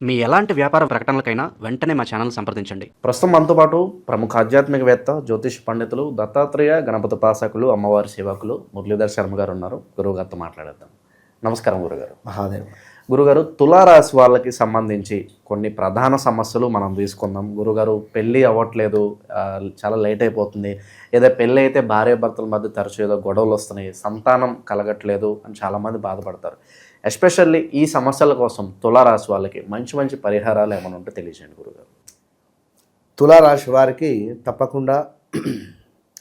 మీ ఎలాంటి వ్యాపార ప్రకటనలకైనా వెంటనే మా ఛానల్ సంప్రదించండి. ప్రస్తుతం మనతో పాటు ప్రముఖ ఆధ్యాత్మికవేత్త, జ్యోతిష్ పండితులు, దత్తాత్రేయ గణపతి ఉపాసకులు, అమ్మవారి సేవకులు మురళీధర్ శర్మ గారు ఉన్నారు. గురువుగారితో మాట్లాడేద్దాం. నమస్కారం గురుగారు. మహాదేవ్. గురుగారు, తులారాశి వాళ్ళకి సంబంధించి కొన్ని ప్రధాన సమస్యలు మనం తీసుకుందాం. గురుగారు, పెళ్ళి అవ్వట్లేదు, చాలా లేట్ అయిపోతుంది, ఏదో పెళ్ళి అయితే భార్యాభర్తల మధ్య తరచు ఏదో గొడవలు వస్తున్నాయి, సంతానం కలగట్లేదు అని చాలామంది బాధపడతారు. ఎస్పెషల్లీ ఈ సమస్యల కోసం తులారాశి వాళ్ళకి మంచి మంచి పరిహారాలు ఏమైనా ఉంటే తెలియజేయండి గురుగారు. తులారాశి వారికి తప్పకుండా,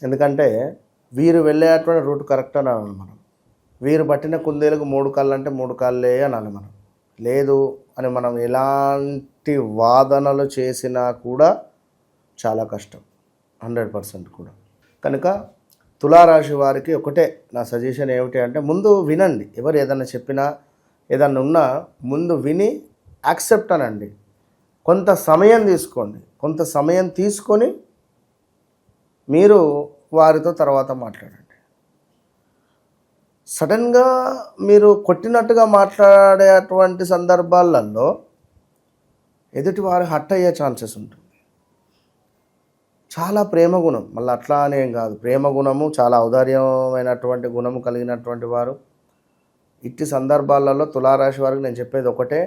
ఎందుకంటే వీరు వెళ్ళేటువంటి రూట్ కరెక్ట్ అని అనాలి మనం. వీరు పట్టిన కుందేలకు 3 కాళ్ళు అంటే 3 కాళ్ళే అనాలి మనం. లేదు అని మనం ఎలాంటి వాదనలు చేసినా కూడా చాలా కష్టం, 100% కూడా. కనుక తులారాశి వారికి ఒకటే నా సజెషన్ ఏమిటి అంటే, ముందు వినండి. ఎవరు ఏదైనా చెప్పినా ఏదన్నా ఉన్నా ముందు విని యాక్సెప్ట్ అనండి. కొంత సమయం తీసుకోండి. కొంత సమయం తీసుకొని మీరు వారితో తర్వాత మాట్లాడండి. సడన్గా మీరు కొట్టినట్టుగా మాట్లాడేటువంటి సందర్భాలలో ఎదుటి వారు హర్ట్ అయ్యే ఛాన్సెస్ ఉంటుంది. చాలా ప్రేమ గుణం, మళ్ళీ అట్లా అనేం కాదు, ప్రేమ గుణము, చాలా ఔదార్యమైనటువంటి గుణము కలిగినటువంటి వారు. ఇట్టి సందర్భాలలో తులారాశి వారికి నేను చెప్పేది ఒకటే,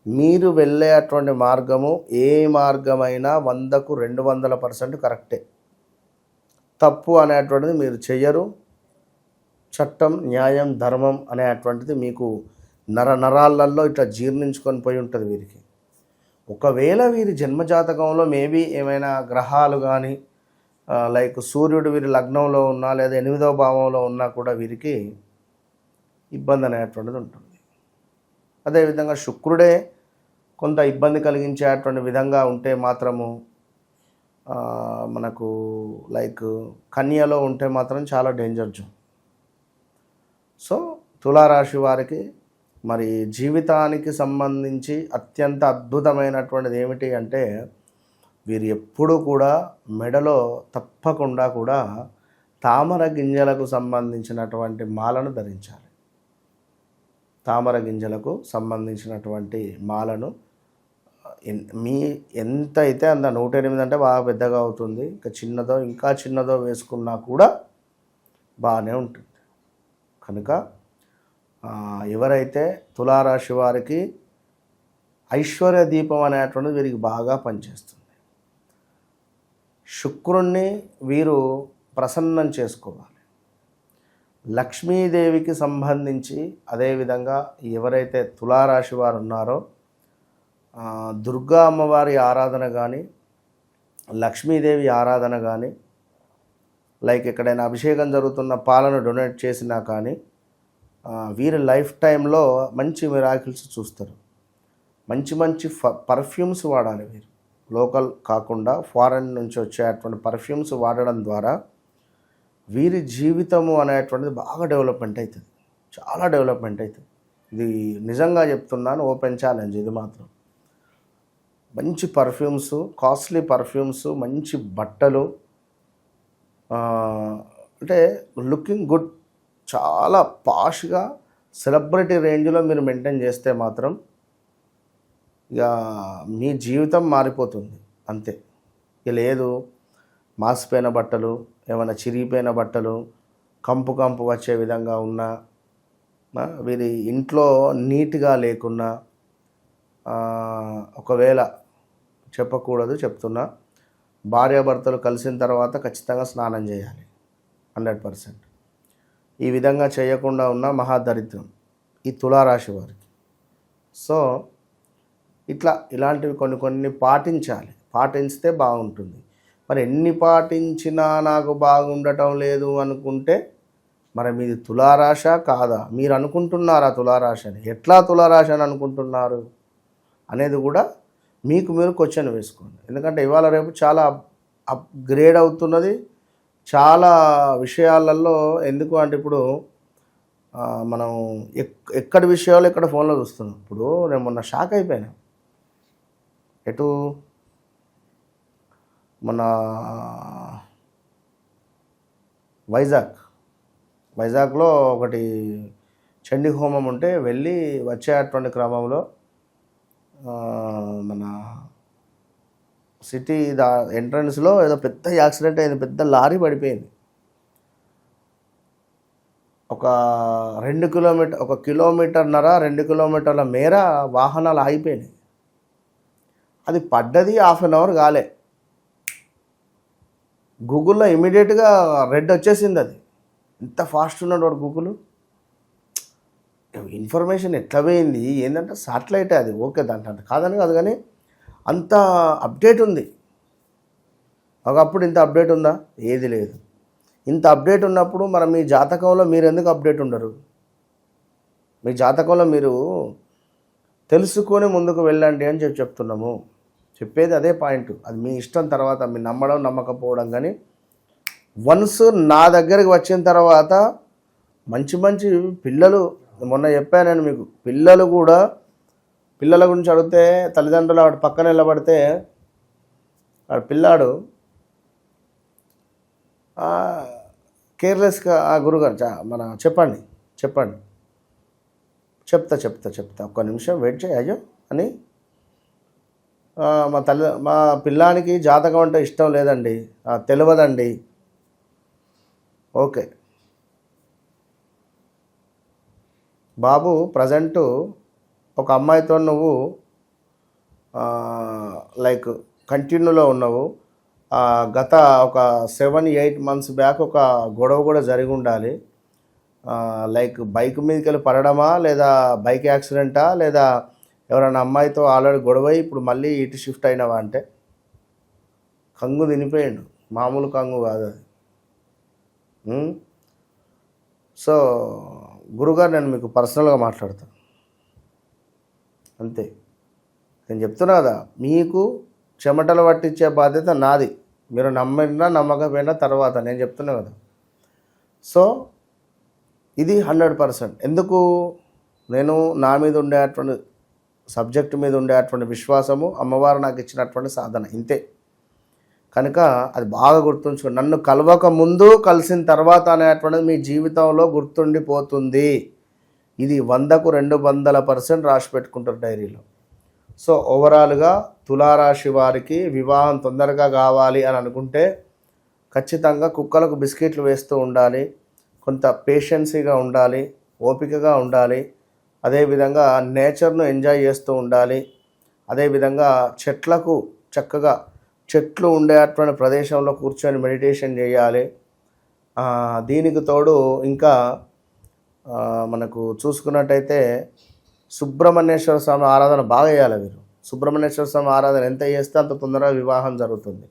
మీరు వెళ్ళేటువంటి మార్గము ఏ మార్గమైనా 100కు 200% కరెక్టే. తప్పు అనేటువంటిది మీరు చెయ్యరు. చట్టం, న్యాయం, ధర్మం అనేటువంటిది మీకు నరాలలో ఇట్లా జీర్ణించుకొని పోయి ఉంటుంది వీరికి. ఒకవేళ వీరి జన్మజాతకంలో మేబీ ఏమైనా గ్రహాలు కానీ లైక్ సూర్యుడు వీరి లగ్నంలో ఉన్నా లేదా 8వ భావంలో ఉన్నా కూడా వీరికి ఇబ్బంది అనేటువంటిది ఉంటుంది. అదేవిధంగా శుక్రుడే కొంత ఇబ్బంది కలిగించేటువంటి విధంగా ఉంటే మాత్రము మనకు లైక్ కన్యలో ఉంటే మాత్రం చాలా డేంజర్ జోన్. సో తులారాశి వారికి మరి జీవితానికి సంబంధించి అత్యంత అద్భుతమైనటువంటిది ఏమిటి అంటే, వీరు ఎప్పుడూ కూడా మెడలో తప్పకుండా కూడా తామర గింజలకు సంబంధించినటువంటి మాలను ధరించాలి. తామర గింజలకు సంబంధించినటువంటి మాలను మీ ఎంత అయితే అంత 108 అంటే బాగా పెద్దగా అవుతుంది. ఇంకా చిన్నదో వేసుకున్నా కూడా బాగానే ఉంటుంది. కనుక ఎవరైతే తులారాశి వారికి ఐశ్వర్య దీపం అనేటువంటిది వీరికి బాగా పనిచేస్తుంది. శుక్రుణ్ణి వీరు ప్రసన్నం చేసుకోవాలి. లక్ష్మీదేవికి సంబంధించి అదేవిధంగా ఎవరైతే తులారాశి వారు ఉన్నారో దుర్గా అమ్మవారి ఆరాధన కానీ, లక్ష్మీదేవి ఆరాధన కానీ, లైక్ ఎక్కడైనా అభిషేకం జరుగుతున్న పాలను డొనేట్ చేసినా కానీ వీరి లైఫ్ టైంలో మంచి మిరాకిల్స్ చూస్తారు. మంచి మంచి పర్ఫ్యూమ్స్ వాడాలి వీరు. లోకల్ కాకుండా ఫారెన్ నుంచి వచ్చేటువంటి పర్ఫ్యూమ్స్ వాడడం ద్వారా వీరి జీవితము అనేటువంటిది బాగా డెవలప్మెంట్ అవుతుంది, చాలా డెవలప్మెంట్ అవుతుంది. ఇది నిజంగా చెప్తున్నాను, ఓపెన్ ఛాలెంజ్ ఇది మాత్రం. మంచి పర్ఫ్యూమ్స్, కాస్ట్లీ పర్ఫ్యూమ్స్, మంచి బట్టలు, అంటే లుకింగ్ గుడ్, చాలా పాష్గా సెలబ్రిటీ రేంజ్లో మీరు మెయింటైన్ చేస్తే మాత్రం ఇక మీ జీవితం మారిపోతుంది అంతే. ఇక లేదు మాసిపోయిన బట్టలు, ఏమైనా చిరిగిపోయిన బట్టలు, కంపు వచ్చే విధంగా ఉన్నా, వీరి ఇంట్లో నీట్గా లేకున్నా, ఒకవేళ చెప్పకూడదు చెప్తున్నా, భార్యాభర్తలు కలిసిన తర్వాత ఖచ్చితంగా స్నానం చేయాలి 100%. ఈ విధంగా చేయకుండా ఉన్న మహాదరిద్రం ఈ తులారాశి వారికి. సో ఇలాంటివి కొన్ని పాటించాలి, పాటించితే బాగుంటుంది. మరి ఎన్ని పాటించినా నాకు బాగుండటం లేదు అనుకుంటే మరి మీది తులారాశ కాదా? మీరు అనుకుంటున్నారా తులారాశని? ఎట్లా తులారాశ అని అనుకుంటున్నారు అనేది కూడా మీకు మీరు క్వశ్చన్ వేసుకోండి. ఎందుకంటే ఇవాళ రేపు చాలా అప్గ్రేడ్ అవుతున్నది చాలా విషయాలలో. ఎందుకు అంటే ఇప్పుడు మనం ఎక్కడి విషయాలు ఎక్కడ ఫోన్లో చూస్తున్నాం. ఇప్పుడు నేను మొన్న షాక్ అయిపోయినా. ఎటు మన వైజాగ్లో ఒకటి చండీ హోమం ఉంటే వెళ్ళి వచ్చేటువంటి క్రమంలో మన సిటీ ఎంట్రన్స్లో ఏదో పెద్ద యాక్సిడెంట్ అయింది, పెద్ద లారీ పడిపోయింది. ఒక 2 కిలోమీటర్, 1 కిలోమీటర్న్నర 2 కిలోమీటర్ల మేర వాహనాలు ఆగిపోయినాయి. అది పడ్డది 1/2 అవర్ కాలే, గూగుల్లో ఇమీడియట్గా రెడ్ వచ్చేసింది. అది ఎంత ఫాస్ట్ ఉన్నాడు వాడు గూగుల్. ఇన్ఫర్మేషన్ ఎట్లా పోయింది ఏంటంటే సాటిలైట్ అది, ఓకే దాంట్లో కాదని కాదు, కానీ అంత అప్డేట్ ఉంది. ఒకప్పుడు ఇంత అప్డేట్ ఉందా? ఏది లేదు. ఇంత అప్డేట్ ఉన్నప్పుడు మరి మీ జాతకంలో మీరు ఎందుకు అప్డేట్ ఉండరు? మీ జాతకంలో మీరు తెలుసుకొని ముందుకు వెళ్ళండి అని చెప్తున్నాము. చెప్పేది అదే పాయింట్. అది మీ ఇష్టం, తర్వాత మీరు నమ్మడం నమ్మకపోవడం. కానీ వన్స్ నా దగ్గరికి వచ్చిన తర్వాత మంచి మంచి పిల్లలు, మొన్న చెప్పాను నేను మీకు, పిల్లలు కూడా, పిల్లల గురించి అడిగితే తల్లిదండ్రులు వాడు పక్కన నిలబడితే వాడు పిల్లాడు కేర్లెస్గా గురుగారు చెప్పండి చెప్తా ఒక్క నిమిషం వెయిట్ చేయ అయ్యో అని, మా పిల్లానికి జాతకం అంటే ఇష్టం లేదండి, తెలియదండి. ఓకే బాబు, ప్రజెంటు ఒక అమ్మాయితో నువ్వు లైక్ కంటిన్యూలో ఉన్నావు. గత ఒక 7-8 మంత్స్ బ్యాక్ ఒక గొడవ కూడా జరిగి ఉండాలి. లైక్ బైక్ మీదకి వెళ్ళి పడడమా, లేదా బైక్ యాక్సిడెంటా, లేదా ఎవరైనా అమ్మాయితో ఆల్రెడీ గొడవ ఇప్పుడు మళ్ళీ ఇటు షిఫ్ట్ అయినావా అంటే కంగు తినిపోయాడు. మామూలు కంగు కాదు అది. సో గురుగారు, నేను మీకు పర్సనల్గా మాట్లాడతాను అంతే. నేను చెప్తున్నా కదా, మీకు చెమటలు పట్టించే బాధ్యత నాది. మీరు నమ్మినా నమ్మకపోయినా తర్వాత, నేను చెప్తున్నా కదా. సో ఇది 100%. ఎందుకు? నేను నా మీద ఉండేటువంటి సబ్జెక్టు మీద ఉండేటువంటి విశ్వాసము, అమ్మవారు నాకు ఇచ్చినటువంటి సాధన, ఇంతే. కనుక అది బాగా గుర్తుంచుకోండి. నన్ను కలవక ముందు, కలిసిన తర్వాత అనేటువంటిది మీ జీవితంలో గుర్తుండిపోతుంది. ఇది 100కు 200% రాసి పెట్టుకుంటారు డైరీలో. సో ఓవరాల్గా తులారాశి వారికి వివాహం తొందరగా కావాలి అని అనుకుంటే ఖచ్చితంగా కుక్కలకు బిస్కెట్లు వేస్తూ ఉండాలి, కొంత పేషెన్సీగా ఉండాలి, ఓపికగా ఉండాలి. అదేవిధంగా నేచర్ను ఎంజాయ్ చేస్తూ ఉండాలి. అదేవిధంగా చెట్లకు చక్కగా చెట్లు ఉండేటువంటి ప్రదేశంలో కూర్చొని మెడిటేషన్ చేయాలి. దీనికి తోడు ఇంకా మనకు చూసుకున్నట్టయితే సుబ్రహ్మణ్యేశ్వర స్వామి ఆరాధన బాగా చేయాలి. మీరు సుబ్రహ్మణ్యేశ్వర స్వామి ఆరాధన ఎంత చేస్తే అంత తొందరగా వివాహం జరుగుతుంది,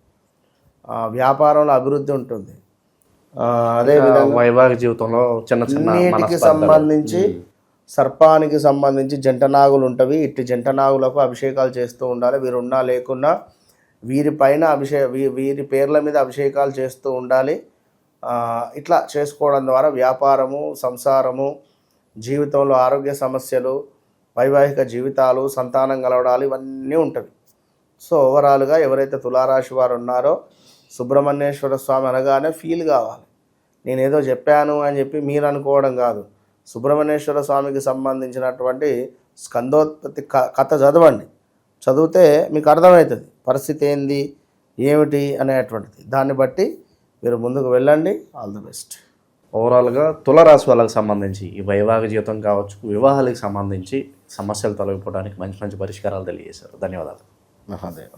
వ్యాపారంలో అభివృద్ధి ఉంటుంది. అదేవిధంగా వైవాహిక జీవితంలో నీటికి సంబంధించి, సర్పానికి సంబంధించి జంట నాగులు ఉంటవి. ఇట్టి జంట నాగులకు అభిషేకాలు చేస్తూ ఉండాలి. వీరున్నా లేకున్నా వీరిపైన వీరి పేర్ల మీద అభిషేకాలు చేస్తూ ఉండాలి. ఇట్లా చేసుకోవడం ద్వారా వ్యాపారము, సంసారము, జీవితంలో ఆరోగ్య సమస్యలు, వైవాహిక జీవితాలు, సంతానం కలవడాలు ఇవన్నీ ఉంటుంది. సో ఓవరాల్గా ఎవరైతే తులారాశి వారు ఉన్నారో సుబ్రహ్మణ్యేశ్వర స్వామి అనగానే ఫీల్ కావాలి. నేనేదో చెప్పాను అని చెప్పి మీరు అనుకోవడం కాదు. సుబ్రహ్మణ్యేశ్వర స్వామికి సంబంధించినటువంటి స్కందోత్పత్తి కథ చదవండి. చదివితే మీకు అర్థమవుతుంది పరిస్థితి ఏంది ఏమిటి అనేటువంటిది. దాన్ని బట్టి మీరు ముందుకు వెళ్ళండి. All the best. ఓవరాల్గా తులారాశి వాళ్ళకి సంబంధించి ఈ వైవాహిక జీవితం కావచ్చు, వివాహాలకు సంబంధించి సమస్యలు తొలగిపోవడానికి మంచి మంచి పరిష్కారాలు తెలియజేశారు. ధన్యవాదాలు. మహాదేవ.